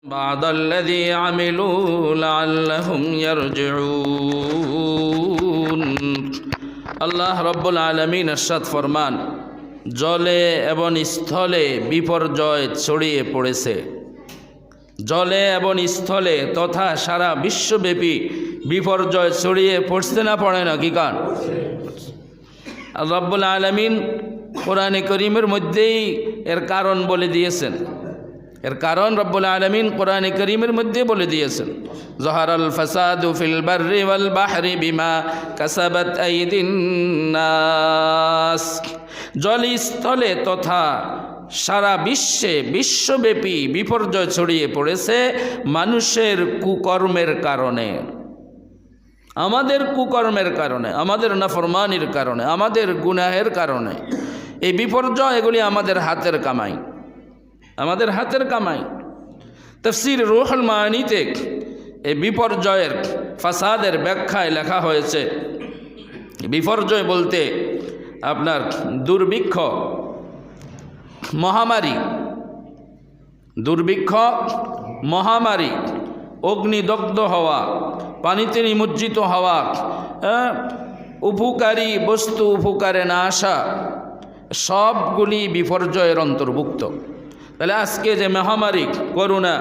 بعد الذي عملوا لعلهم يرجعون। আল্লাহ রব্বুল আলামিন ইরশাদ ফরমান, জলে এবং স্থলে বিপর্যয় ছড়িয়ে পড়েছে। জলে এবং স্থলে তথা সারা বিশ্বব্যাপী বিপর্যয় ছড়িয়ে পড়ছে না পড়ে না? কি কারণ? রব্বুল আলামিন কোরআনে করিমের মধ্যেই এর কারণ বলে দিয়েছেন। এর কারণ রব্বুল আলামিন কোরআনে করিমের মধ্যে বলে দিয়েছেন, যহারাল ফাসাদু ফিল বাররি ওয়াল বাহরি বিমা কাসাবাত আইদিন নাস। জলস্থলে তথা সারা বিশ্বব্যাপী বিপর্যয় ছড়িয়ে পড়েছে মানুষের কুকর্মের কারণে, আমাদের কুকর্মের কারণে, আমাদের নাফরমানির কারণে, আমাদের গুনাহের কারণে। এই বিপর্যয় এগুলি আমাদের হাতের কামাই, আমাদের হাতের কামাই। তাফসীর রূহুল মাআনিতে এই বিপর্যয়ের ফাসাদের ব্যাখ্যায় লেখা হয়েছে, বিপর্যয় বলতে আপনার দুর্ভিক্ষ, মহামারী, দুর্ভিক্ষ, মহামারী, অগ্নিদগ্ধ হওয়া, পানিতে নিমজ্জিত হওয়া, উপকারী বস্তু উপকারে না আসা, সবগুলি বিপর্যয়ের অন্তর্ভুক্ত। তাহলে আজকে যে মহামারী করোনা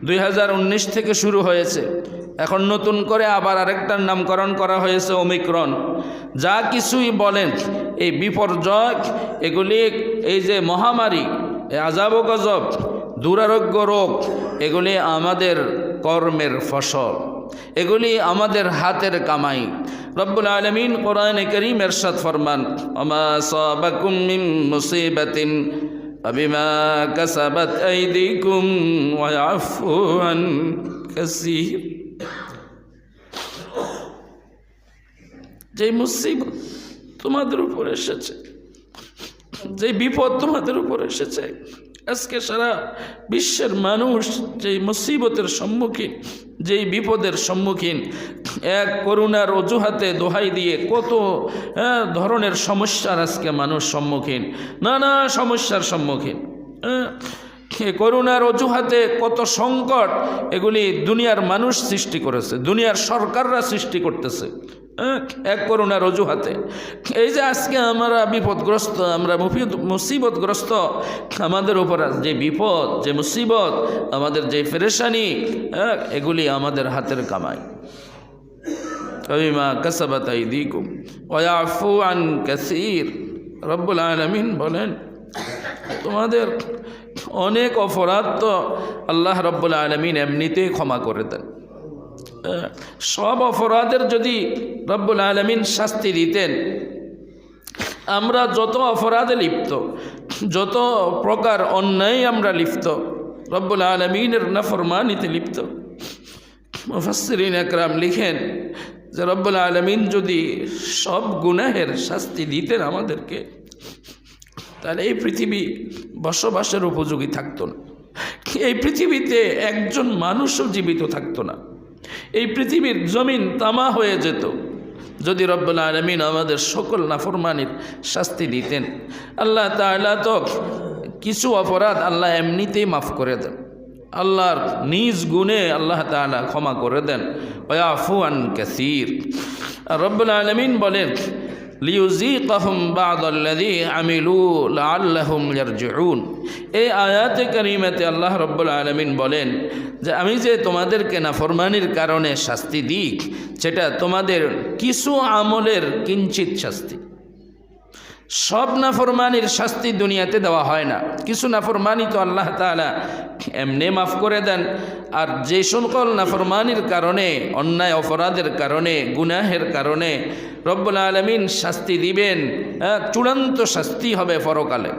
2019 থেকে শুরু হয়েছে, এখন নতুন করে আবার আরেকটার নামকরণ করা হয়েছে ওমিক্রন। যা কিছুই বলেন, এই বিপর্যয় এগুলি, এই যে মহামারী, আযাব ও গজব, দুরারোগ্য রোগ, এগুলি আমাদের কর্মের ফসল, এগুলি আমাদের হাতের কামাই। রব্বুল আলামিন কোরআনে কারীম ইরশাদ ফরমান, ওমা সাবাকুম মিন মুসিবাতিন বিমা কাসাবাত আইদিকুম ওয়া ইয়াফু আন কাসীর। যে মুসিবত তোমাদের উপর এসেছে, যে বিপদ তোমাদের উপর এসেছে, আজকে সারা বিশ্বের মানুষ যেই মুসিবতের সম্মুখীন, যেই বিপদের সম্মুখীন, এক করোনার অজুহাতে দোহাই দিয়ে কত ধরনের সমস্যার আজকে মানুষ সম্মুখীন, নানা সমস্যার সম্মুখীন। করোনার অজুহাতে কত সংকট এগুলি দুনিয়ার মানুষ সৃষ্টি করেছে, দুনিয়ার সরকাররা সৃষ্টি করতেছে এক করোনার অজুহাতে। এই যে আজকে আমরা বিপদগ্রস্ত, আমরা মুসিবতগ্রস্ত, আমাদের উপর যে বিপদ, যে মুসিবত, আমাদের যে পেরেশানি, এগুলি আমাদের হাতের কামাই। বিমা কাসাবাত আইদিকুম ওয়া ইয়াফু আন কাসীর। রব্বুল আলামিন বলেন, তোমাদের অনেক অপরাধ তো আল্লাহ রব্বুল আলামিন এমনিতেই ক্ষমা করে দেন। সব অপরাধের যদি রব্বুল আলামিন শাস্তি দিতেন, আমরা যত অপরাধে লিপ্ত, যত প্রকার অন্যায় আমরা লিপ্ত, রব্বুল আলামিনের নাফরমানিতে লিপ্ত, মুফাসসিরিন একরাম লিখেন যে রব্বুল আলামিন যদি সব গুনাহের শাস্তি দিতেন আমাদেরকে, তাহলে এই পৃথিবী বসবাসের উপযোগী থাকতো না, এই পৃথিবীতে একজন মানুষও জীবিত থাকতো না, এই পৃথিবীর জমিন তামা হয়ে যেত যদি রব্বুল আলামিন আমাদের সকল নাফরমানির শাস্তি দিতেন। আল্লাহ তাআলা তো কিছু অপরাধ আল্লাহ এমনিতেই মাফ করে দেন, আল্লাহর নিজ গুণে আল্লাহ তাআলা ক্ষমা করে দেন। ওয়া ইয়াফু আন কাসীর। রব্বুল আলামিন বলেন, লিউযীকাহুম বা'দাল্লাযী আমিলু লাআল্লাহুম ইয়ারজিউন। এই আয়াতে কারিমাতে আল্লাহ রব্বুল আলামিন বলেন যে আমি যে তোমাদেরকে নাফরমানির কারণে শাস্তি দিই, সেটা তোমাদের কিছু আমলের কিঞ্চিত শাস্তি। সব নাফরমানির শাস্তি দুনিয়াতে দেওয়া হয় না, কিছু নাফরমানি তো আল্লাহ তাআলা এমনি মাফ করে দেন। আর যে সকল নাফরমানির কারণে, অন্যায় অপরাধের কারণে, গুনাহের কারণে রব্বুল আলামিন শাস্তি দিবেন, চূড়ান্ত শাস্তি হবে পরকালে।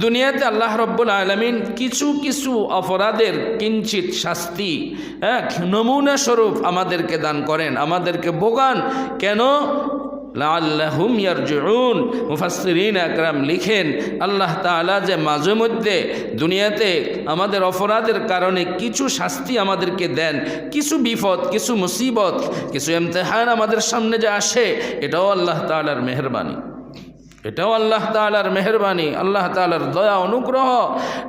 দুনিয়াতে আল্লাহ রব্বুল আলামিন কিছু কিছু অপরাধের কিঞ্চিত শাস্তি নমুনা স্বরূপ আমাদেরকে দান করেন, আমাদেরকে ভোগান। কেন? লাআল্লাহুম ইয়ারজিউন। মুফাসসিরিন আকরাম লিখেন, আল্লাহ তাআলা যে মাঝে মধ্যে দুনিয়াতে আমাদের অপরাধের কারণে কিছু শাস্তি আমাদেরকে দেন, কিছু বিপদ, কিছু মুসিবত, কিছু ইমতিহান আমাদের সামনে যে আসে, এটাও আল্লাহ তাআলার মেহেরবানি, এটাও আল্লাহ তাআলার মেহেরবানি, আল্লাহ তাআলার দয়া অনুগ্রহ।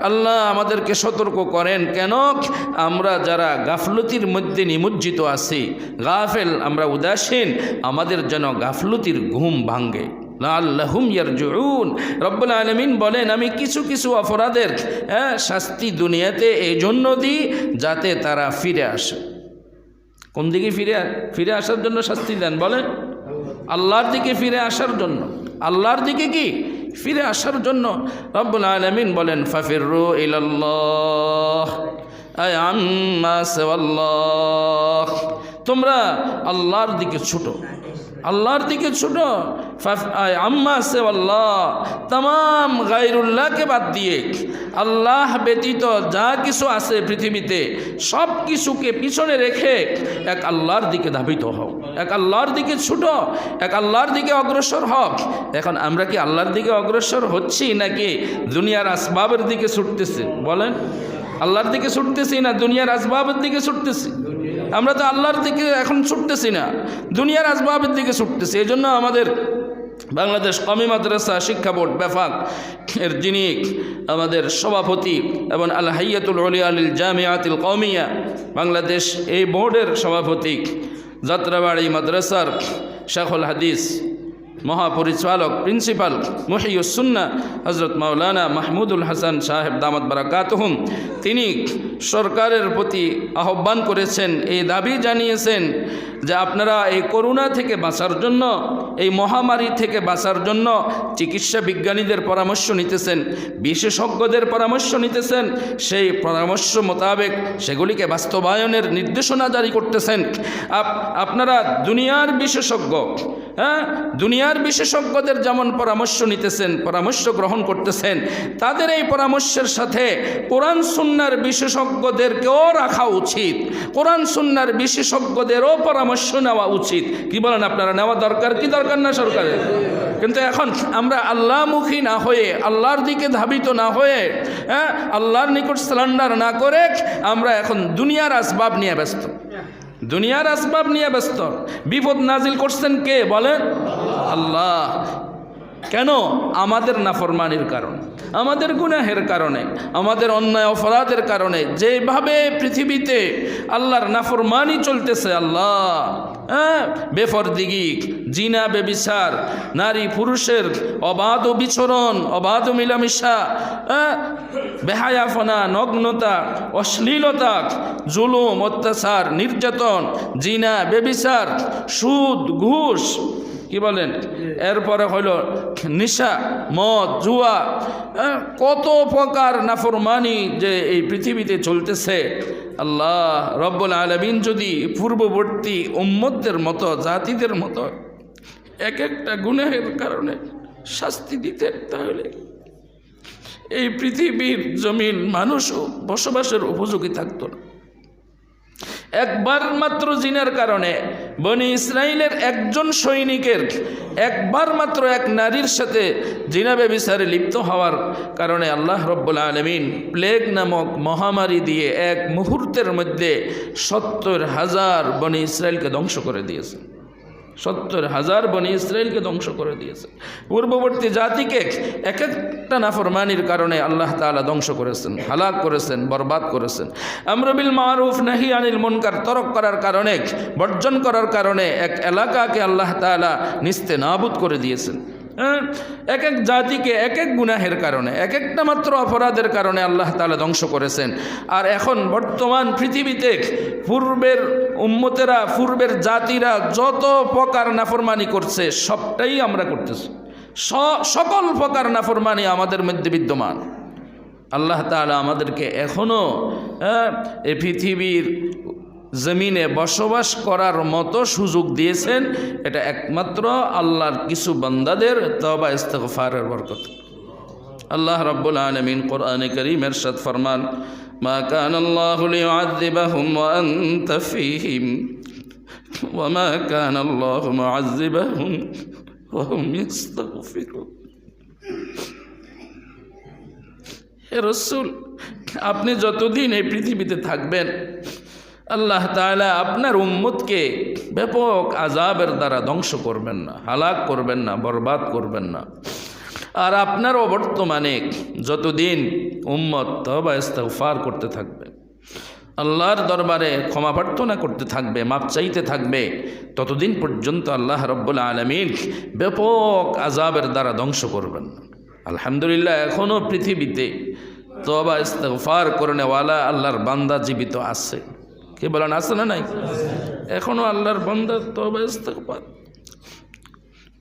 আল্লাহ আমাদেরকে সতর্ক করেন, কেন আমরা যারা গাফলতির মধ্যে নিমজ্জিত আছি, গাফেল, আমরা উদাসীন, আমাদের যেন গাফলতির ঘুম ভাঙ্গে। লাআল্লাহুম ইয়ারজুউন। রব্বুল আলামিন বলেন, আমি কিছু কিছু অপরাধের শাস্তি দুনিয়াতে এই জন্য দিই যাতে তারা ফিরে আসে। কোন দিকে ফিরে আসার জন্য শাস্তি দেন বলেন? আল্লাহর দিকে ফিরে আসার জন্য। আল্লাহর দিকে কি ফিরে আসার জন্য রব্বুল আলামিন বলেন, ফাফিরু ইলাল্লাহ আই আম্মা সাওয়াল্লাহ। তোমরা আল্লাহর দিকে ছুটো, আল্লাহর দিকে ছুটো। আম্মা সে আল্লাহ, তাম গায়রুল্লাহকে বাদ দিয়ে আল্লাহ ব্যতীত যা কিছু আছে পৃথিবীতে সব কিছুকে পিছনে রেখে এক আল্লাহর দিকে ধাবিত হও, এক আল্লাহর দিকে ছুটো, এক আল্লাহর দিকে অগ্রসর হও। এখন আমরা কি আল্লাহর দিকে অগ্রসর হচ্ছি নাকি দুনিয়ার আসবাবের দিকে ছুটতেছি বলেন? আল্লাহর দিকে ছুটতেছি না দুনিয়ার আসবাবের দিকে ছুটতেছি? আমরা তো আল্লাহর দিকে এখন ছুটতেছি না, দুনিয়ার আসবাবের দিকে ছুটতেছি। এই জন্য আমাদের বাংলাদেশ কওমি মাদ্রাসা শিক্ষা বোর্ড বেফাক এর যিনি আমাদের সভাপতি এবং আল হাইয়াতুল উলিয়া লিল জামিয়াতিল কওমিয়া বাংলাদেশ এই বোর্ডের সভাপতি, যাত্রাবাড়ি মাদ্রাসার শেখুল হাদিস মহাপরিচালক প্রিন্সিপাল মুহিউস সুন্নাহ হযরত মাওলানা মাহমুদুল হাসান সাহেব দামাত বারাকাতুহুম, তিনি সরকারের প্রতি আহ্বান করেছেন, এই দাবি জানিয়েছেন যে আপনারা এই করোনা থেকে বাঁচার জন্য, এই মহামারী থেকে বাঁচার জন্য চিকিৎসা বিজ্ঞানীদের পরামর্শ নিতেছেন, বিশেষজ্ঞদের পরামর্শ নিতেছেন, সেই পরামর্শ মোতাবেক সেগুলিকে বাস্তবায়নের নির্দেশনা জারি করতেছেন। আপনারা দুনিয়ার বিশেষজ্ঞ, দুনিয়ার বিশেষজ্ঞদের যেমন পরামর্শ নিতেছেন, পরামর্শ গ্রহণ করতেছেন, তাদের এই পরামর্শের সাথে কোরআন সুন্নাহর বিশেষজ্ঞদেরকেও রাখা উচিত, কোরআন সুন্নাহর বিশেষজ্ঞদেরও পরামর্শ নেওয়া উচিত। কি বলেন আপনারা? নেওয়া দরকার কি দরকার না সরকারের? কিন্তু এখন আমরা আল্লাহমুখী না হয়ে, আল্লাহর দিকে ধাবিত না হয়ে, আল্লাহর নিকট সারেন্ডার না করে আমরা এখন দুনিয়ার আসবাব নিয়ে ব্যস্ত, দুনিয়ার আসবাব নিয়ে ব্যস্ত। বিপদ নাজিল করছেন কে বলেন? আল্লাহ। কেন? আমাদের নাফরমানির কারণে, আমাদের গুনাহের কারণে, আমাদের অন্যায় অপরাধের কারণে যেভাবে পৃথিবীতে আল্লাহর নাফরমানি চলতেছে, আল্লাহ বেফরদিগি, জিনা বেবিচার, নারী পুরুষের অবাধ বিচরণ, অবাধ মিলামিশা, বেহায়াফনা, নগ্নতা, অশ্লীলতা, জুলুম, অত্যাচার, নির্যাতন, জিনা বেবিচার, সুদ, ঘুষ, কি বলেন, এরপরে হইল নিশা, মদ, জুয়া, কত প্রকার নাফরমানি যে এই পৃথিবীতে চলতেছে। আল্লাহ রব্বুল আলামিন যদি পূর্ববর্তী উম্মতদের মতো, জাতিদের মতো এক একটা গুনাহের কারণে শাস্তি দিতেন, তাহলে এই পৃথিবীর জমিন মানুষও বসবাসের উপযোগী থাকতো না। একবার মাত্র জিনার কারণে বনি ইসরাইলের একজন সৈনিকের একবার মাত্র এক নারীর সাথে জিনা ব্যভিচারে লিপ্ত হওয়ার কারণে আল্লাহ রব্বুল আলামিন প্লেগ নামক মহামারী দিয়ে এক মুহূর্তের মধ্যে 70,000 বনি ইসরাইলকে ধ্বংস করে দিয়েছে। 70,000 বনি ইসরাইলকে ধ্বংস করে দিয়েছে। পূর্ববর্তী জাতিকে এক একটা নাফরমানির কারণে আল্লাহ তাআলা ধ্বংস করেছেন, হালাক করেছেন, বরবাদ করেছেন। আমর বিল মারুফ নাহি আনিল মুনকার তরক করার কারণে, বর্জন করার কারণে এক এলাকাকে আল্লাহ তাআলা নিস্তেনাবুদ করে দিয়েছেন। এক এক জাতিকে এক এক গুনাহের কারণে, এক একটা মাত্র অপরাধের কারণে আল্লাহ তাআলা ধ্বংস করেছেন। আর এখন বর্তমান পৃথিবীতে পূর্বের উম্মতেরা, পূর্বের জাতিরা যত প্রকার নাফরমানি করছে সবটাই আমরা করতেছি। সকল প্রকার নাফরমানি আমাদের মধ্যে বিদ্যমান। আল্লাহ তাআলা আমাদেরকে এখনও এই পৃথিবীর জমিনে বসবাস করার মতো সুযোগ দিয়েছেন, এটা একমাত্র আল্লাহর কিছু বান্দাদের তওবা ইস্তিগফারের বরকত। আল্লাহ রাব্বুল আলামিন কোরআনে কারীম ইরশাদ ফরমান, মা কানা আল্লাহু লিউআযযিবাহুম ওয়া আনতা ফীহিম ওয়া মা কানা আল্লাহু মুআযযিবাহুম ওয়া হুম ইস্তাগফিরুন। হে রাসূল, আপনি যতদিন এই পৃথিবীতে থাকবেন আল্লাহ তাআলা আপনার উম্মতকে ব্যাপক আযাবের দ্বারা ধ্বংস করবেন না, হালাক করবেন না, বরবাদ করবেন না। আর আপনারও বর্তমানে যতদিন উম্মত তওবা ইস্তিগফার করতে থাকবে, আল্লাহর দরবারে ক্ষমা প্রার্থনা করতে থাকবে, মাপ চাইতে থাকবে, ততদিন পর্যন্ত আল্লাহ রাব্বুল আলামিন ব্যাপক আযাবের দ্বারা ধ্বংস করবেন। আলহামদুলিল্লাহ, এখনও পৃথিবীতে তওবা ইস্তিগফার করনেওয়ালা আল্লাহর বান্দা জীবিত আছে। কে বলেন আছে না নাই? এখনও আল্লাহর বান্দা তওবা ইস্তিগফার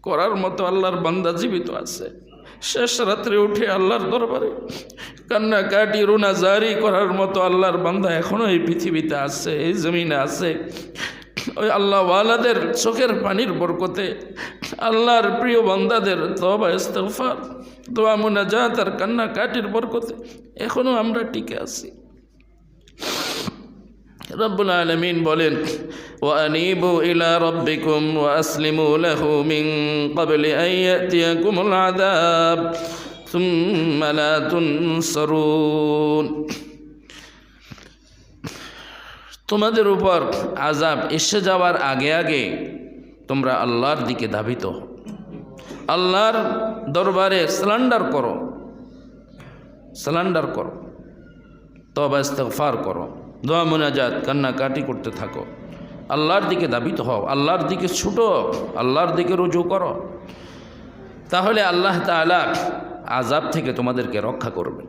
করার মতো আল্লাহর বান্দা জীবিত আছে। শেষ রাত্রে উঠে আল্লাহর দরবারে কান্নাকাটি রুনা জারি করার মতো আল্লাহর বান্দা এখনও এই পৃথিবীতে আছে, এই জমিনে আছে। ওই আল্লাহওয়ালাদের চোখের পানির বরকতে, আল্লাহর প্রিয় বান্দাদের তওবা ইস্তিগফার, দোয়া মুনাজাত আর কান্নাকাটির বরকতে এখনও আমরা টিকে আছি। রব্বুল আলামিন বলেন, ওয়ানিবু ইলা রাব্বিকুম ওয়া আসলিমু লাহু মিন ক্বাবলি আন ইয়াতিয়াকুমুল আযাব সুম্মা লা তুনসারুন। তোমাদের উপর আযাব এসে যাওয়ার আগে আগে তোমরা আল্লাহর দিকে ধাবিত হও, আল্লাহর দরবারে সারেন্ডার করো, তওবা ইস্তিগফার করো, দোয়া মুনাজাত কান্নাকাটি করতে থাকো, আল্লাহর দিকে ধাবিত হও, আল্লাহর দিকে ছুটো, আল্লাহর দিকে রুজু করো। তাহলে আল্লাহ তাআলা আযাব থেকে তোমাদেরকে রক্ষা করবে।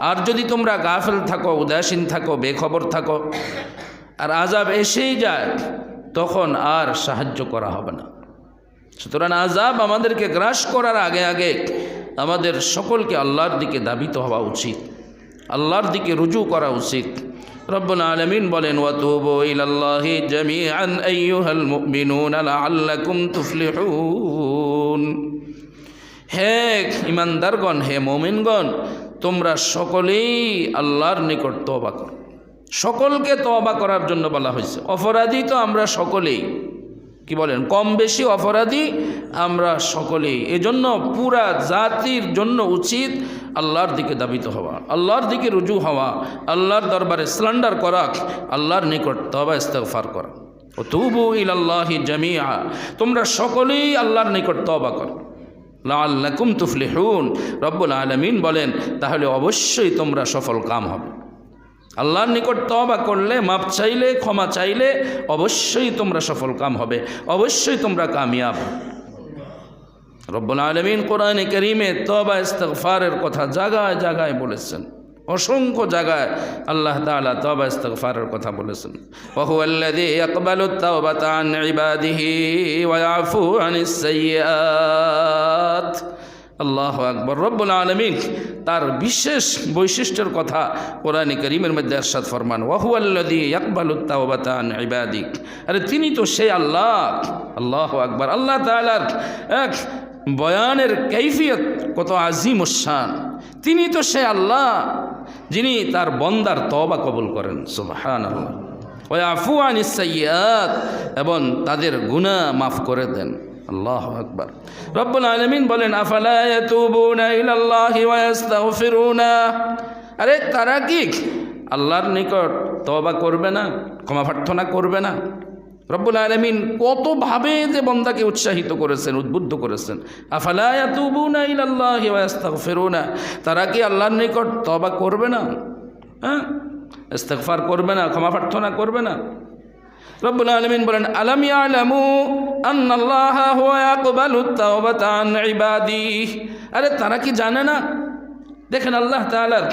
আর যদি তোমরা গাফেল থাকো, উদাসীন থাকো, বেখবর থাকো, আর আযাব এসেই যায়, তখন আর সাহায্য করা হবে না। সুতরাং আযাব আমাদেরকে গ্রাস করার আগে আগে আমাদের সকলকে আল্লাহর দিকে ধাবিত হওয়া উচিত, আল্লাহর দিকে রুজু করা উচিত। রব্বুল আলামিন বলেন, ওয়াতুবু ইলাল্লাহি জামিআন আইয়ুহাল মুমিনুনা লাআল্লাকুম তুফলিহুন। হে ইমানদারগণ, হে মুমিনগণ, তোমরা সকলেই আল্লাহর নিকট তওবা করো। সকলকে তওবা করার জন্য বলা হয়েছে। অপরাধী তো আমরা সকলেই, কি বলেন, কম বেশি অপরাধী আমরা সকলেই। এজন্য পুরা জাতির জন্য উচিত আল্লাহর দিকে ধাবিত হওয়া, আল্লাহর দিকে রুজু হওয়া, আল্লাহর দরবারে সারেন্ডার করা, আল্লাহর নিকট তওবা ইস্তিগফার করা। ওয়াতুবু ইলাল্লাহি জামিআ, তোমরা সকলেই আল্লাহর নিকট তওবা করো, লাআল্লাকুম তুফলিহুন। রব্বুল আলামিন বলেন, তাহলে অবশ্যই তোমরা সফল কাম হবে। আল্লাহর নিকট তওবা করলে, মাপ চাইলে, ক্ষমা চাইলে অবশ্যই তোমরা সফল কাম হবে, অবশ্যই তোমরা কামিয়াব। রব্বুল আলামিন কোরআনে কারীমে তওবা ইস্তিগফারের কথা জায়গায় জায়গায় বলেছেন, অসংখ্য জায়গায় আল্লাহ তাআলা তওবা ইস্তিগফারের কথা বলেছেন। ওয়া হুয়াল্লাযী ইয়াকবালুত তাওবাতা আন ইবাদিহি ওয়া ইয়াফু আনিস সাইয়্যাত। আল্লাহু আকবার। রব্বুল আলামিন তার বিশেষ বৈশিষ্ট্যের কথা কোরআনে কারীমের মধ্যে ইরশাদ ফরমান, ওয়া হুয়াল্লাযী ইয়াকবালুত তাওবাতা আন ইবাদিক। আরে তিনি তো সেই আল্লাহ। আল্লাহু আকবার। আল্লাহ তাআলার এক বয়ানের কাইফিয়ত কত আজিম ও শান। তিনি তো সে আল্লাহ যিনি তার বন্দার তওবা কবুল করেন। সুবহানাল্লাহ। ওয়া ইয়াফু আনিস সাইয়্যাত, এবং তাদের গুনাহ মাফ করে দেন। আল্লাহু আকবার। রব্বুল আলামিন বলেন, আফালা ইয়াতুবুনা ইলাল্লাহি ওয়া ইস্তাগফিরুনা। আরে তারা কি আল্লাহর নিকট তওবা করবে না, ক্ষমা প্রার্থনা করবে না? রব্বুল আলামিন কতভাবে যে বান্দাকে উৎসাহিত করেছেন, উদ্বুদ্ধ করেছেন। আফালা ইয়াতুবুনা ইলাল্লাহি ওয়া ইস্তাগফিরুনা, তারা কি আল্লাহর নিকট তওবা করবে না, হ্যাঁ, ইস্তিগফার করবে না, ক্ষমা প্রার্থনা করবে না? রব্বুল আলামিন বলেন, আলাম ইয়ালামু আন্নাল্লাহা হুয়া ইয়াকবালুত তাওবাতা আন ইবাদিহি। আরে তারা কি জানে না? দেখেন আল্লাহ তাআলার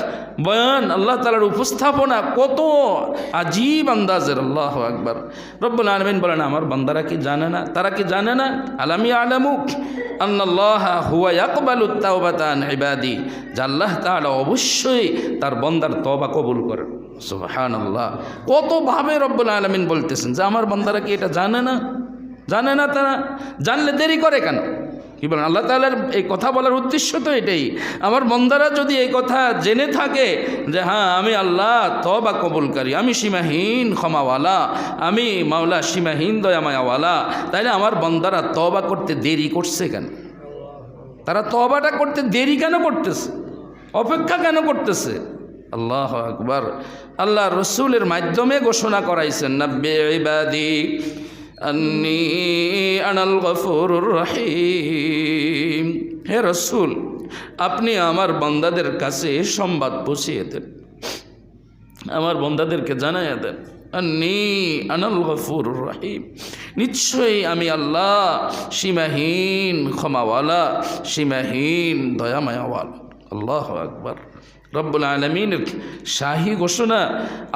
বয়ান, আল্লাহ তাআলার উপস্থাপনা কত আজীব আন্দাজের। আল্লাহু আকবার। রব্বুল আলামিন বলেন, আমার বান্দারা কি জানে না? তারা কি জানে না? আলাম ইয়ালামু আন্নাল্লাহা হুয়া ইয়াকবালুত তাওবাতা আন ইবাদিহি, যে আল্লাহ তাআলা অবশ্যই তার বান্দার তওবা কবুল করেন। সুবহানাল্লাহ। কতভাবে রব্বুল আলামিন বলতেছেন যে আমার বান্দারা কি এটা জানে না? জানে না। তারা জানলে দেরি করে কেন? কি বলেন? আল্লাহ তাআলার এই কথা বলার উদ্দেশ্য তো এটাই। আমার বান্দারা যদি এই কথা জেনে থাকে যে হ্যাঁ আমি আল্লাহ তওবা কবুলকারী, আমি সীমাহীন ক্ষমাওয়ালা, আমি মাওলা সীমাহীন দয়ামায়াওয়ালা, তাইলে আমার বান্দারা তওবা করতে দেরি করছে কেন? তারা তওবাটা করতে দেরি কেন করতেছে? অপেক্ষা কেন করতেছে? আল্লাহু আকবার। আল্লাহ রসুলের মাধ্যমে ঘোষণা করাইছেন, নাব্বি ইবাদি আন্নী আনাল গফুরুর রহিম। হে রসুল, আপনি আমার বান্দাদের কাছে সংবাদ পৌঁছিয়ে দেন, আমার বান্দাদেরকে জানাইয়া দেন আন্নী আনাল গফুরুর রহিম, নিশ্চয়ই আমি আল্লাহ সীমাহীন ক্ষমাওয়ালা, সীমাহীন দয়াময়াওয়ালা। আল্লাহু আকবার। রব্বুল আলামিনের শাহী ঘোষণা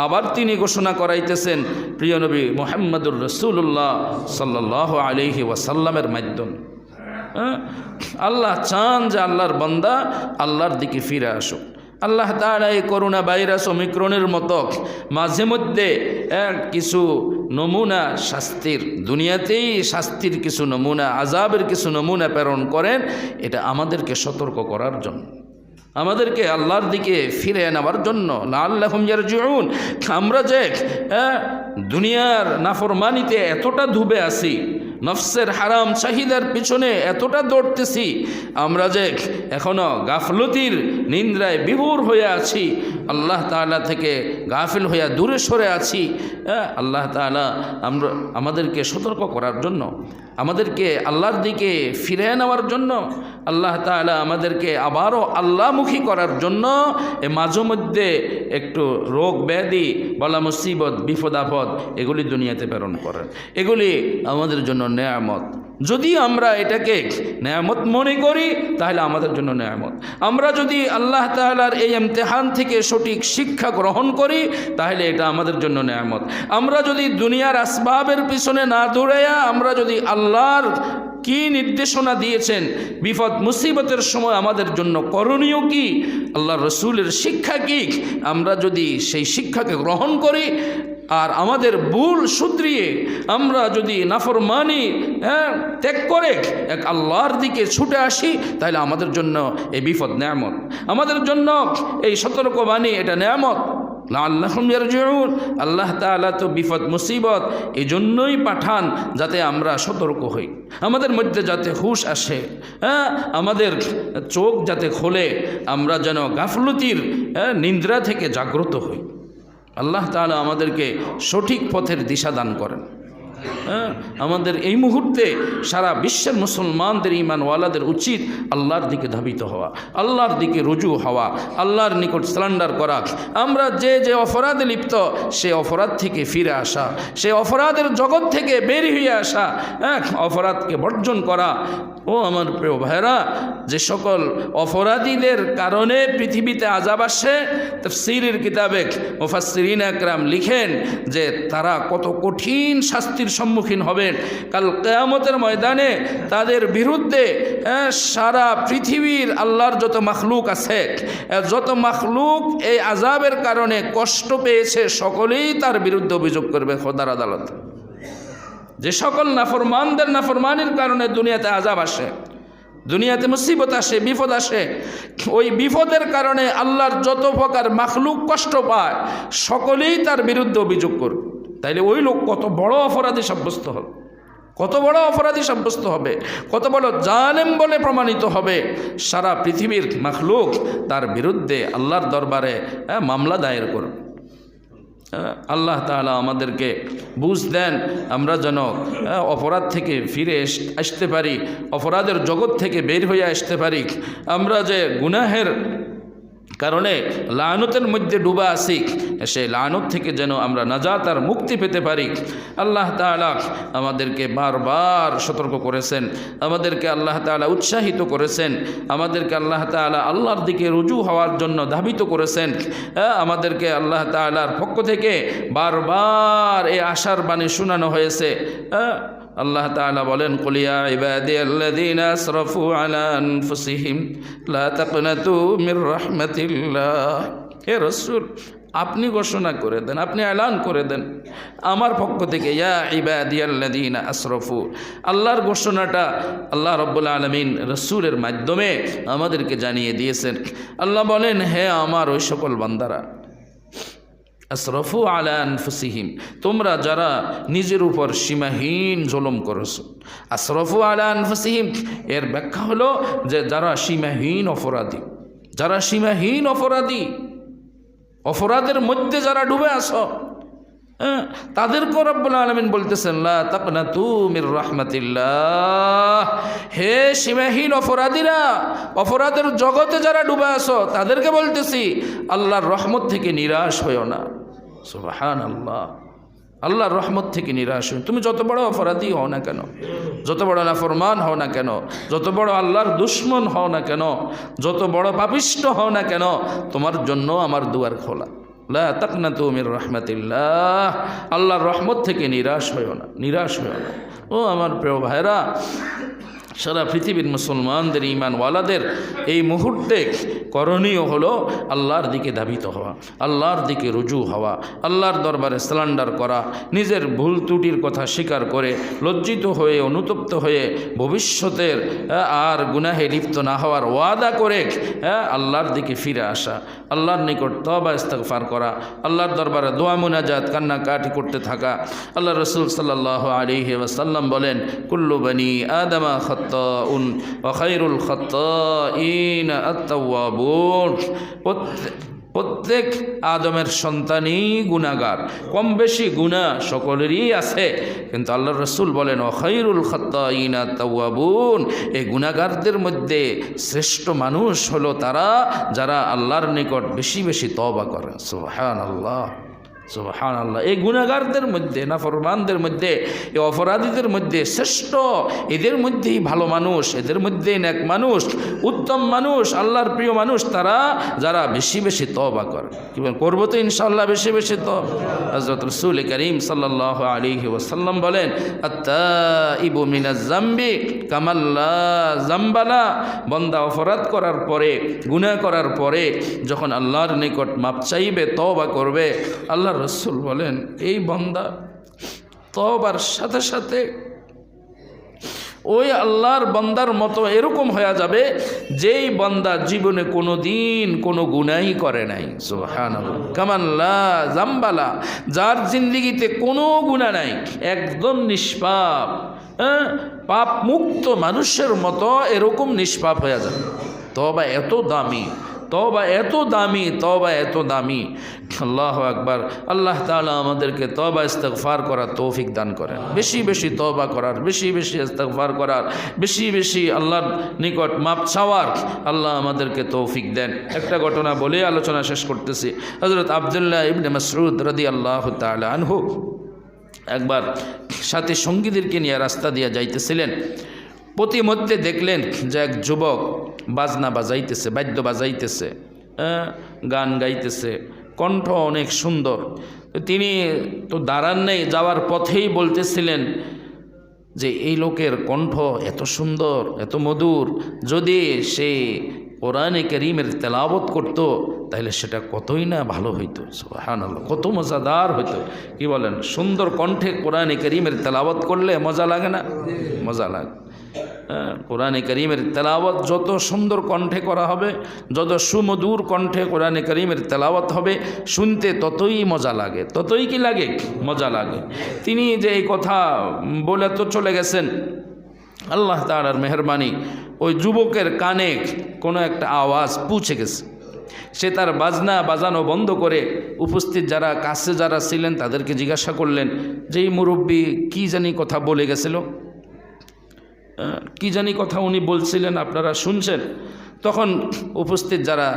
আবার তিনি ঘোষণা করাইতেছেন প্রিয় নবী মুহাম্মদুর রাসূলুল্লাহ সাল্লাল্লাহু আলাইহি ওয়াসাল্লামের মাধ্যমে। আল্লাহ চান যে আল্লাহর বান্দা আল্লাহর দিকে ফিরে আসুক। আল্লাহ তাআলা এই করোনা ভাইরাস ওমিক্রনের মতো মাঝে মধ্যে কিছু নমুনা শাস্তির, দুনিয়াতেই শাস্তির কিছু নমুনা, আযাবের কিছু নমুনা প্রেরণ করেন, এটা আমাদেরকে সতর্ক করার জন্য, আমাদেরকে আল্লাহর দিকে ফিরে নেওয়ার জন্য। লাআল্লাহুম ইয়ারজিউন। আমরা যে দুনিয়ার নাফরমানিতে এতটা ডুবে আছি, নফসের হারাম চাহিদার পিছনে এতটা দৌড়তেছি, আমরা যে এখনও গাফলতির নিন্দ্রায় বিভোর হয়ে আছি, আল্লাহ তাআলা থেকে গাফিল হইয়া দূরে সরে আছি, আল্লাহ তাআলা আমাদেরকে সতর্ক করার জন্য, আমাদেরকে আল্লাহর দিকে ফিরে নেওয়ার জন্য, আল্লাহ তাআলা আমাদেরকে আবারও আল্লাহমুখী করার জন্য মাঝে মধ্যে একটু রোগ ব্যাধি, বলা মুসিবত, বিপদ আপদ এগুলি দুনিয়াতে প্রেরণ করেন। এগুলি আমাদের জন্য নেয়ামত। যদি আমরা এটাকে নেয়ামত মনে করি তাহলে আমাদের জন্য নেয়ামত। আমরা যদি আল্লাহ তাআলার এই ইমতিহান থেকে সঠিক শিক্ষা গ্রহণ করি তাহলে এটা আমাদের জন্য নেয়ামত। আমরা যদি দুনিয়ার আসবাবের পিছনে না দৌড়াইয়া আমরা যদি আল্লাহর কি নির্দেশনা দিয়েছেন, বিপদ মুসিবতের সময় আমাদের জন্য করণীয় কি, আল্লাহ রসুলের শিক্ষা কি, আমরা যদি সেই শিক্ষাকে গ্রহণ করি আর আমাদের ভুল শুধরিয়ে আমরা যদি নাফরমানি ত্যাগ করে এক আল্লাহর দিকে ছুটে আসি তাহলে আমাদের জন্য এই বিপদ নেয়ামত, আমাদের জন্য এই সতর্কবাণী এটা নেয়ামত। লাআল্লাহুম ইয়ারজিউন। আল্লাহ তাআলা তো বিপদ মুসিবত এই জন্যই পাঠান যাতে আমরা সতর্ক হই, আমাদের মধ্যে যাতে হুঁশ আসে, আমাদের চোখ যাতে খোলে, আমরা যেন গাফলতির নিদ্রা থেকে জাগ্রত হই। আল্লাহ তাআলা আমাদেরকে সঠিক পথের দিশা দান করেন। আমাদের এই মুহূর্তে সারা বিশ্বের মুসলমানদের ঈমানওয়ালাদের উচিত আল্লাহর দিকে ধাবিত হওয়া, আল্লাহর দিকে রুজু হওয়া, আল্লাহর নিকট সারেন্ডার করা। আমরা যে যে অপরাধে লিপ্ত সেই অপরাধ থেকে ফিরে আসা, সেই অপরাধের জগৎ থেকে বের হয়ে আসা, অপরাধকে বর্জন করা। ও আমার প্রিয় ভাইরা, যে সকল অপরাধীদের কারণে পৃথিবীতে আযাব আসে, তাফসীরের কিতাবে মুফাসসিরিন আকরাম লিখেন যে তারা কত কঠিন শাস্তির সম্মুখীন হবেন কাল কিয়ামতের ময়দানে। তাদের বিরুদ্ধে সারা পৃথিবীর আল্লাহর যত মাখলুক আছে, যত মাখলুক এই আযাবের কারণে কষ্ট পেয়েছে, সকলেই তার বিরুদ্ধে অভিযোগ করবে খোদার আদালত। যে সকল নাফরমানদের নাফরমানির কারণে দুনিয়াতে আযাব আসে, দুনিয়াতে মুসিবত আসে, বিপদ আসে, ওই বিপদের কারণে আল্লাহর যত প্রকার মাখলুক কষ্ট পায় সকলেই তার বিরুদ্ধে অভিযোগ করবে। তাইলে ওই লোক কত বড় অপরাধী সাব্যস্ত হবে, কত বড় অপরাধী সাব্যস্ত হবে, কত বড় জালেম বলে প্রমাণিত হবে। সারা পৃথিবীর মাখলুক তার বিরুদ্ধে আল্লাহর দরবারে মামলা দায়ের করবে। আল্লাহ তাআলা আমাদেরকে বুঝ দেন, আমরা যেন অপরাধ থেকে ফিরে আসতে পারি, অপরাধের জগৎ থেকে বের হয়ে আসতে পারি। আমরা যে গুনাহের কারণে লানতের মধ্যে ডুবা আছি, সেই লানত থেকে যেন আমরা নাজাত আর মুক্তি পেতে পারি। আল্লাহ তাআলা আমাদেরকে বারবার সতর্ক করেছেন, আমাদেরকে আল্লাহ তাআলা উৎসাহিত করেছেন, আমাদেরকে আল্লাহ তাআলা আল্লাহর দিকে রুজু হওয়ার জন্য ধাবিত করেছেন। আমাদেরকে আল্লাহ তাআলার পক্ষ থেকে বারবার এই আশার বাণী শোনানো হয়েছে। আল্লাহ তাআলা বলেন, কুল ইয়া ইবাদিয়াল্লাযীনা আসরাফু আলা আনফুসিহিম লা তাকনাতু মির রাহমাতিল্লাহ। হে রাসূল, আপনি ঘোষণা করে দেন, আপনি এলান করে দেন আমার পক্ষ থেকে, ইয়া ইবাদিয়াল্লাযীনা আসরাফু। আল্লাহর ঘোষণাটা আল্লাহ রাব্বুল আলামিন রাসূলের মাধ্যমে আমাদেরকে জানিয়ে দিয়েছেন। আল্লাহ বলেন, হে আমার ওই সকল বান্দারা, আসরাফু আলা আনফুসিহিম, তোমরা যারা নিজের উপর সীমাহীন জুলুম করেছো। আসরাফু আলা আনফুসিহিম এর ব্যাখ্যা হলো যে যারা সীমাহীন অপরাধী, যারা সীমাহীন অপরাধী, অপরাধের মধ্যে যারা ডুবে আছো, তাদেরকেও রব্বুল আলামিন বলতেছেন লা তাকনাতু মির রাহমাতিল্লাহ, হে সীমাহীন অপরাধীরা, অপরাধের জগতে যারা ডুবে আছো তাদেরকে বলতেছি আল্লাহর রহমত থেকে নিরাশ হইও না। সুবহানাল্লাহ, আল্লাহর রহমত থেকে নিরাশ হই। তুমি যত বড় অপরাধী হও না কেন, যত বড় নাফরমান হও না কেন, যত বড় আল্লাহর দুশ্মন হও না কেন, যত বড় পাপিষ্ট হও না কেন, তোমার জন্য আমার দুয়ার খোলা। লা তাকনাতু মির রাহমাতিল্লাহ, আল্লাহর রহমত থেকে নিরাশ হইও না, নিরাশ হইও না। ও আমার প্রিয় ভাইরা, সারা পৃথিবীর মুসলমানদের ঈমানওয়ালাদের এই মুহূর্তে করণীয় হলো আল্লাহর দিকে ধাবিত হওয়া, আল্লাহর দিকে রুজু হওয়া, আল্লাহর দরবারে সারেন্ডার করা, নিজের ভুল ত্রুটির কথা স্বীকার করে লজ্জিত হয়ে অনুতপ্ত হয়ে ভবিষ্যতের আর গুনাহে লিপ্ত না হওয়ার ওয়াদা করে আল্লাহর দিকে ফিরে আসা, আল্লাহর নিকট তওবা ইস্তিগফার করা, আল্লাহর দরবারে দোয়া মুনাজাত কান্নাকাটি করতে থাকা। আল্লাহ রাসূল সাল্লাল্লাহু আলাইহি ওয়াসাল্লাম বলেন, কুল্লু বনি আদমা খাত্তাউন ওয়া খায়রুল খাত্তাইনা আত-তাওয়াবুন, প্রত্যেক আদমের সন্তানই গুনাহগার, কম বেশি গুনাহ সকলেরই আছে, কিন্তু আল্লাহর রাসূল বলেন ওয়া খায়রুল খাত্তাইনা আত-তাওয়াবুন, এই গুনাহগারদের মধ্যে শ্রেষ্ঠ মানুষ হলো তারা যারা আল্লাহর নিকট বেশি বেশি তওবা করে। সুবহানাল্লাহ, সুবহানাল্লাহ। এই গুনাহগারদের মধ্যে, নাফরমানদের মধ্যে, এই অপরাধীদের মধ্যে শ্রেষ্ঠ এদের মধ্যেই ভালো মানুষ, এদের মধ্যেই নেক মানুষ, উত্তম মানুষ, আল্লাহর প্রিয় মানুষ তারা যারা বেশি বেশি তওবা করে। কি বলেন, করবো তো ইনশাআল্লাহ বেশি বেশি তওবা। হযরত রাসূল করিম সাল্লাল্লাহু আলাইহি ওয়াসাল্লাম বলেন, আত-তাইবু মিনাজ যামবি কামাল্লা যামবালা, বান্দা অপরাধ করার পরে, গুনাহ করার পরে যখন আল্লাহর নিকট মাপ চাইবে, তওবা করবে, আল্লাহ রাসূল বলেন এই বান্দা তওবার সাথে সাথে ওই আল্লাহর বান্দার মতো এরকম হয়ে যাবে যেই বান্দা জীবনে কোনো দিন কোনো গুনাহই করে নাই। সুবহানাল্লাহ, কামাল্লা জাম্বালা, যার জিন্দেগিতে কোনো গুনাহ নাই, একদম নিষ্পাপ, পাপ মুক্ত মানুষের মতো এরকম নিষ্পাপ হয়ে যাবে। তওবা এত দামি, তওবা এত দামি, তওবা এত দামি। আল্লাহু আকবার। আল্লাহ তাআলা আমাদেরকে তওবা ইস্তিগফার করার তৌফিক দান করেন, বেশি বেশি তওবা করার, বেশি বেশি ইস্তিগফার করার, বেশি বেশি আল্লাহর নিকট মাপ চাওয়ার আল্লাহ আমাদেরকে তৌফিক দেন। একটা ঘটনা বলে আলোচনা শেষ করতেছি। হযরত আব্দুল্লাহ ইবনে মাসউদ রাদিয়াল্লাহু তাআলা আনহু একবার সাথী সঙ্গীদেরকে নিয়ে রাস্তা দিয়ে যাইতেছিলেন। প্রতিমধ্যে দেখলেন যে এক যুবক বাজনা বাজাইতেছে, বাদ্য বাজাইতেছে, গান গাইতেছে, কণ্ঠ অনেক সুন্দর। তিনি তো দাঁড়ান নেই, যাওয়ার পথেই বলতেছিলেন যে এই লোকের কণ্ঠ এত সুন্দর, এত মধুর, যদি সে কোরআনে কারীমের তেলাওয়াত করত তাহলে সেটা কতই না ভালো হইতো। সুবহানাল্লাহ, কত মজাদার হইতো। কি বলেন, সুন্দর কণ্ঠে কোরআনে কারীমের তেলাওয়াত করলে মজা লাগে না? মজা লাগে। কোরআনে কারীমের তেলাওয়াত যত সুন্দর কণ্ঠে করা হবে, যত সুমধুর কণ্ঠে কোরআনে কারীমের তেলাওয়াত হবে, শুনতে ততই মজা লাগে, ততই কি লাগে? মজা লাগে। তিনি যে এই কথা বলে তো চলে গেছেন, আল্লাহ তাআলার মেহেরবানি ওই যুবকের কানে কোনো একটা আওয়াজ পৌঁছে গেছে। সে তার বাজনা বাজানো বন্ধ করে উপস্থিত যারা কাছে যারা ছিলেন তাদেরকে জিজ্ঞাসা করলেন যে এই মুরব্বী কী জানি কথা বলে গেছিল, কি জানি কথা উনি বলছিলেন, আপনারা শুনছেন? তখন উপস্থিত যারা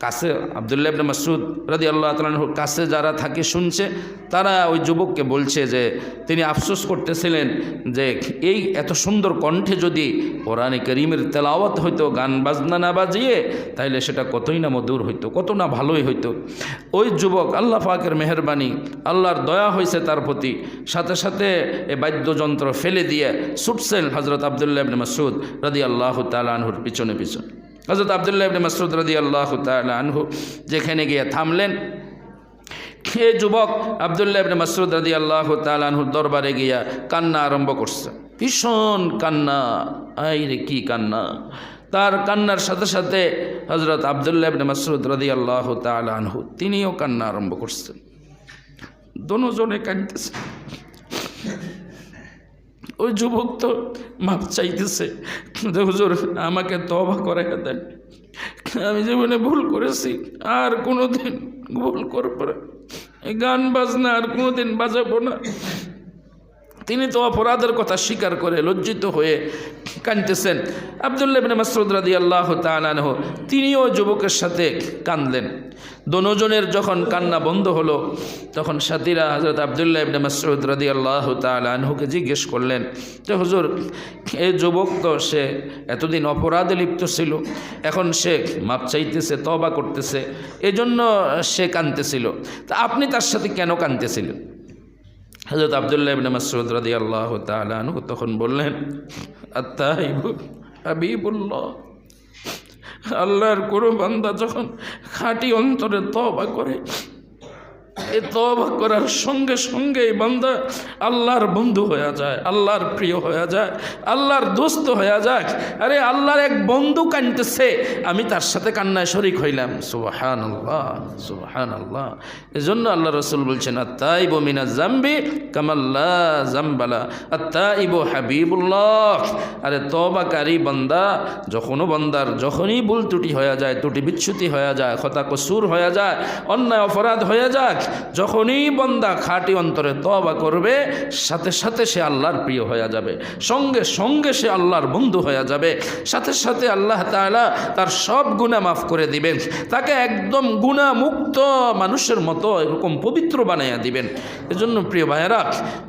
কাছে, আব্দুল্লাহ ইবনে মাসউদ রাদিয়াল্লাহু তাআলা আনহুর কাছে যারা থাকে শুনছে, তারা ওই যুবককে বলছে যে তিনি আফসোস করতেছিলেন যে এই এত সুন্দর কণ্ঠে যদি কোরআনে কারীমের তেলাওয়াত হইতো, গান বাজনা না বাজিয়ে, তাইলে সেটা কতই না মধুর হইতো, কত না ভালোই হইতো। ওই যুবক, আল্লাহ পাকের মেহেরবানি, আল্লাহর দয়া হয়েছে তার প্রতি, সাথে সাথে এই বাদ্যযন্ত্র ফেলে দিয়ে ছুটছেন হযরত আব্দুল্লাহ ইবনে মাসউদ রাদিয়াল্লাহু তাআলা আনহুর পিছনে পিছনে। হযরত আব্দুল্লাহ ইবনে মাসউদ রাদিয়াল্লাহু তাআলা আনহু যেখানে গিয়ে থামলেন, এই যুবক আব্দুল্লাহ ইবনে মাসউদ রাদিয়াল্লাহু তাআলা আনহুর দরবারে গিয়া কান্না আরম্ভ করছে, ভীষণ কান্না। আই রে কি কান্না! তার কান্নার সাথে সাথে হযরত আব্দুল্লাহ ইবনে মাসউদ রাদিয়াল্লাহু তাআলা আনহু তিনিও কান্না আরম্ভ করছেন। দুজনে কাঁদতেছে। ওই যুবক তো মাপ চাইতেছে যে হুজুর আমাকে তওবা করাইয়া দেন, আমি জীবনে ভুল করেছি, আর কোনোদিন ভুল করব না। গান বাজনা আর কোনোদিন বাজাবো না। তিনি তো অপরাধের কথা স্বীকার করে লজ্জিত হয়ে কাঁদতেছেন। আব্দুল্লাহ ইবনে মাসউদ রাদিয়াল্লাহু তাআলা আনহু তিনিও যুবকের সাথে কাঁদলেন। দোনোজনের যখন কান্না বন্ধ হলো তখন সাথীরা হযরত আব্দুল্লাহ ইবনে মাসউদ রাদিয়াল্লাহু তাআলা আনহুকে জিজ্ঞেস করলেন যে হুজুর, এই যুবক তো সে এতদিন অপরাধে লিপ্ত ছিল, এখন সে মাপ চাইতেছে, তওবা করতেছে, এজন্য সে কাঁদতেছিল, তা আপনি তার সাথে কেন কাঁদতেছিলেন? হযরত আব্দুল্লাহ ইবনে মাসউদ রাদিয়াল্লাহু তাআলা আনহু তখন বললেন, আত-তাইবু হাবিবুল্লাহ, আল্লাহর কোনো বান্দা যখন খাঁটি অন্তরে তওবা করে, এই তওবা করার সঙ্গে সঙ্গে এই বান্দা আল্লাহর বন্ধু হয়ে যায়, আল্লাহর প্রিয় হয়ে যায়, আল্লাহর দোস্ত হয়ে যায়। আরে আল্লাহর এক বন্ধু কাঁদতেছে, আমি তার সাথে কান্নায় শরীক হইলাম। সুবহানাল্লাহ, সুবহানাল্লাহ। এজন্য আল্লাহ রাসূল বলছেন, আত-তাইবু মিনাজ যামবি কামাল্লা যামবালা, আত-তাইবু হাবিবুল্লাহ। আরে তওবাকারী বান্দা, যখনই ভুল ত্রুটি হয়ে যায়, ত্রুটি বিচ্যুতি হয়ে যায়, খতা কসুর হয়ে যায়, অন্যায় অপরাধ হয়ে যায়, যখনই বান্দা খাঁটি অন্তরে তওবা করবে, সাথে সাথে সে আল্লাহর প্রিয় হয়ে যাবে, সঙ্গে সঙ্গে সে আল্লাহর বন্ধু হয়ে যাবে, সাথে সাথে আল্লাহ তাআলা তার সব গুনাহ মাফ করে দিবেন, তাকে একদম গুনাহমুক্ত মানুষের মতো এরকম পবিত্র বানাইয়া দিবেন। এজন্য প্রিয় ভাইয়েরা,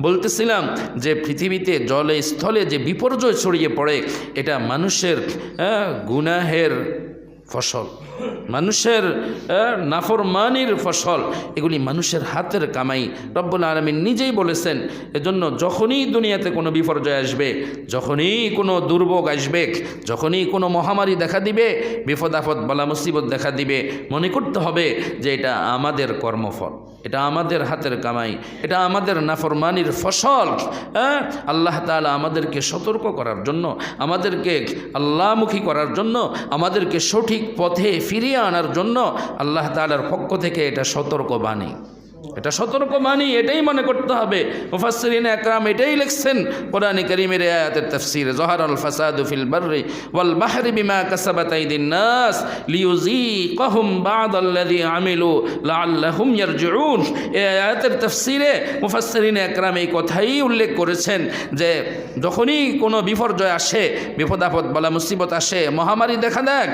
বলতেছিলাম যে পৃথিবীতে জলে স্থলে যে বিপর্যয় ছড়িয়ে পড়ে, এটা মানুষের গুনাহের ফসল, মানুষের নাফরমানির ফসল, এগুলি মানুষের হাতের কামাই। রব্বুল আলামিন নিজেই বলেছেন, এজন্য যখনই দুনিয়াতে কোনো বিপর্যয় আসবে, যখনই কোনো দুর্ভোগ আসবে, যখনই কোনো মহামারী দেখা দিবে, বিপদ আপদ বালা মুসিবত দেখা দিবে, মনে করতে হবে যে এটা আমাদের কর্মফল, এটা আমাদের হাতের কামাই, এটা আমাদের নাফরমানির ফসল। আল্লাহ তাআলা আমাদেরকে সতর্ক করার জন্য, আমাদেরকে আল্লাহমুখী করার জন্য, আমাদেরকে সঠিক পথে ফিরিয়ে আনার জন্য আল্লাহ তাআলার পক্ষ থেকে এটা সতর্কবাণী, এটা সতর্কবাণী, এটাই মনে করতে হবে। মুফাসসিরিন আকরাম এটাই লিখছেন কোরআনে কারীমের আয়াতের তাফসীরে, যাহারাল ফাসাদু ফিল বাররি ওয়াল বাহরি বিমা কাসাবাত আইদিন নাস লিইউযীকাহুম বা'দাল্লাযী আমিলু লাআল্লাহুম ইয়ারজিউন। এই আয়াতের তাফসীরে মুফাসসিরিন আকরাম এই কথাই উল্লেখ করেছেন যে যখনই কোনো বিপর্যয় আসে, বিপদ আপদ বালা মুসিবত আসে, মহামারী দেখা দেয়,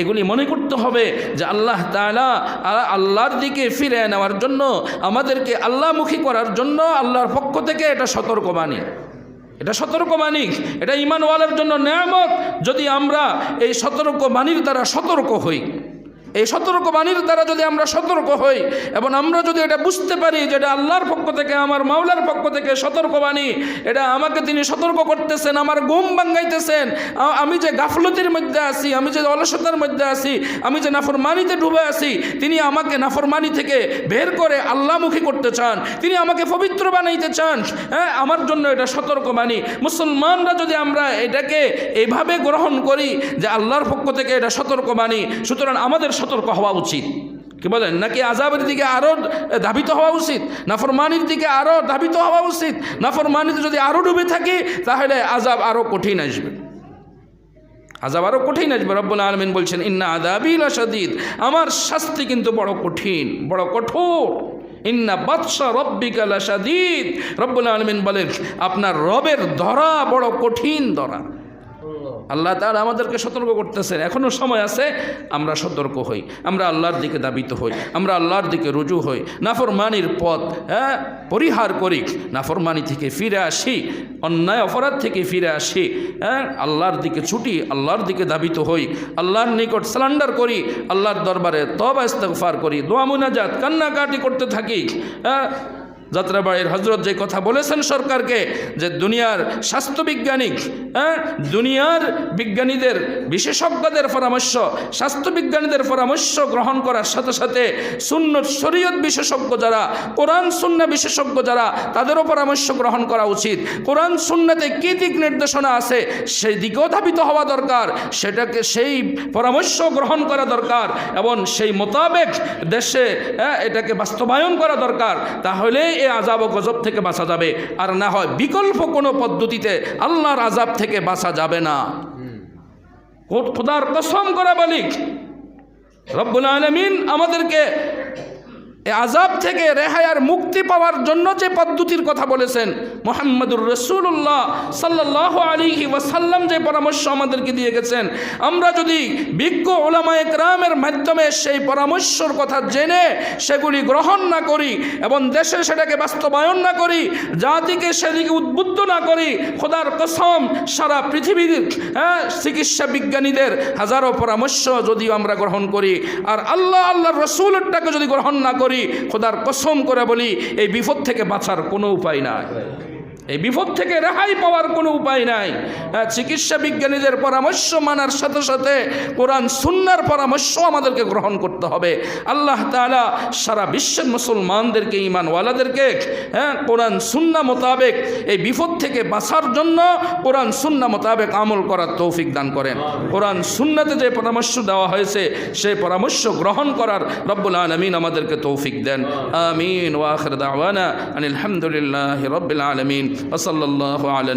এগুলি মনে করতে হবে যে আল্লাহ তাআলা আল্লাহর দিকে ফিরে নেওয়ার জন্য, আমাদেরকে আল্লাহমুখী করার জন্য আল্লাহর পক্ষ থেকে এটা সতর্কবাণী, এটা সতর্কবাণী, এটা ঈমানওয়ালার জন্য নেয়ামত। যদি আমরা এই সতর্কবাণীর দ্বারা সতর্ক হই, এই সতর্কবাণীর দ্বারা যদি আমরা সতর্ক হই এবং আমরা যদি এটা বুঝতে পারি যে এটা আল্লাহর পক্ষ থেকে, আমার মাওলার পক্ষ থেকে সতর্কবাণী, এটা আমাকে তিনি সতর্ক করতেছেন, আমার ঘুম ভাঙাইতেছেন, আমি যে গাফলতির মধ্যে আছি, আমি যে অলসতার মধ্যে আছি, আমি যে নাফরমানিতে ডুবে আছি, তিনি আমাকে নাফরমানি থেকে বের করে আল্লাহমুখী করতে চান, তিনি আমাকে পবিত্র বানাইতে চান। আমার জন্য এটা সতর্কবাণী। মুসলমানরা যদি আমরা এটাকে এইভাবে গ্রহণ করি যে আল্লাহর পক্ষ থেকে এটা সতর্কবাণী, সুতরাং আমাদের সতর্ক হওয়া উচিত। কি বলেন? নাকি আযাবের দিকে আরো ধাবিত হওয়া উচিত, নাফরমানির দিকে আরো ধাবিত হওয়া উচিত? নাফরমানিতে যদি আরো ডুবে থাকি তাহলে আযাব আরো কঠিন আসবে, আযাব আরো কঠিন আসবে। রব্বুল আলামিন বলছেন, ইন্না আযাবি লাশাদীদ, আমার শাস্তি কিন্তু বড় কঠিন, বড় কঠোর। ইন্না বাতশা রাব্বিকা লাশাদীদ, রব্বুল আলামিন বলেন আপনার রবের ধরা বড় কঠিন ধরা। আল্লাহ তাআলা আমাদেরকে সতর্ক করতেছেন, এখনও সময় আছে, আমরা সতর্ক হই, আমরা আল্লাহর দিকে ধাবিত হই, আমরা আল্লাহর দিকে রুজু হই, নাফরমানির পথ পরিহার করি, নাফরমানি থেকে ফিরে আসি, অন্যায় অপরাধ থেকে ফিরে আসি, আল্লাহর দিকে ছুটি, আল্লাহর দিকে ধাবিত হই, আল্লাহর নিকট সারেন্ডার করি, আল্লাহর দরবারে তওবা ইস্তিগফার করি, দোয়া মুনাজাত কান্নাকাটি করতে থাকি। যাত্রাবাড়ির হজরত যে কথা বলেছেন সরকারকে, যে দুনিয়ার স্বাস্থ্যবিজ্ঞানী, দুনিয়ার বিজ্ঞানীদের, বিশেষজ্ঞদের পরামর্শ, স্বাস্থ্যবিজ্ঞানীদের পরামর্শ গ্রহণ করার সাথে সাথে সুন্নত শরীয়ত বিশেষজ্ঞ যারা, কোরআন সুন্নাহ বিশেষজ্ঞ যারা, তাদেরও পরামর্শ গ্রহণ করা উচিত। কোরআন সুন্নাতে কী দিক নির্দেশনা আছে সেই দিকেও ধাবিত হওয়া দরকার, সেটাকে সেই পরামর্শ গ্রহণ করা দরকার এবং সেই মোতাবেক দেশে এটাকে বাস্তবায়ন করা দরকার। তাহলে এই আযাব ও গজব থেকে বাঁচা যাবে, আর না হয় বিকল্প কোনো পদ্ধতিতে আল্লাহর আযাব থেকে বাঁচা যাবে না। খোদার কসম করে বলি, রব্বুল আলামিন আমাদেরকে এই আযাব থেকে রেহাই আর মুক্তি পাওয়ার জন্য যে পদ্ধতির কথা বলেছেন মুহাম্মদুর রাসূলুল্লাহ সাল্লাল্লাহু আলাইহি ওয়াসাল্লাম যে পরামর্শ আমাদেরকে দিয়ে গেছেন, আমরা যদি বিজ্ঞ উলামায়ে কেরামের মাধ্যমে সেই পরামর্শের কথা জেনে সেগুলি গ্রহণ না করি এবং দেশে সেটাকে বাস্তবায়ন না করি, জাতিকে সেদিকে উদ্বুদ্ধ না করি, খোদার কসম সারা পৃথিবীর চিকিৎসা বিজ্ঞানীদের হাজারো পরামর্শ যদি আমরা গ্রহণ করি আর আল্লাহর রাসূলেরটাকে যদি গ্রহণ না করি, খোদার কসম করে বলি এই বিপদ থেকে বাঁচার কোনো উপায় নাই, এই বিপদ থেকে রেহাই পাওয়ার কোনো উপায় নাই। চিকিৎসা বিজ্ঞানীদের পরামর্শ মানার সাথে সাথে কোরআন সুন্নাহর পরামর্শ আমাদেরকে গ্রহণ করতে হবে। আল্লাহ তাআলা সারা বিশ্বের মুসলমানদেরকে, ঈমানওয়ালাদেরকে কোরআন সুন্নাহ মোতাবেক এই বিপদ থেকে বাঁচার জন্য কোরআন সুন্নাহ মোতাবেক আমল করার তৌফিক দান করেন। কোরআন সুন্নাতে যে পরামর্শ দেওয়া হয়েছে সেই পরামর্শ গ্রহণ করার রব্বুল আলামিন আমাদেরকে তৌফিক দেন। আমিন। ওয়া আখির দাওয়ানা আনিল হামদুলিল্লাহি রাব্বিল আলামিন। وصلى الله على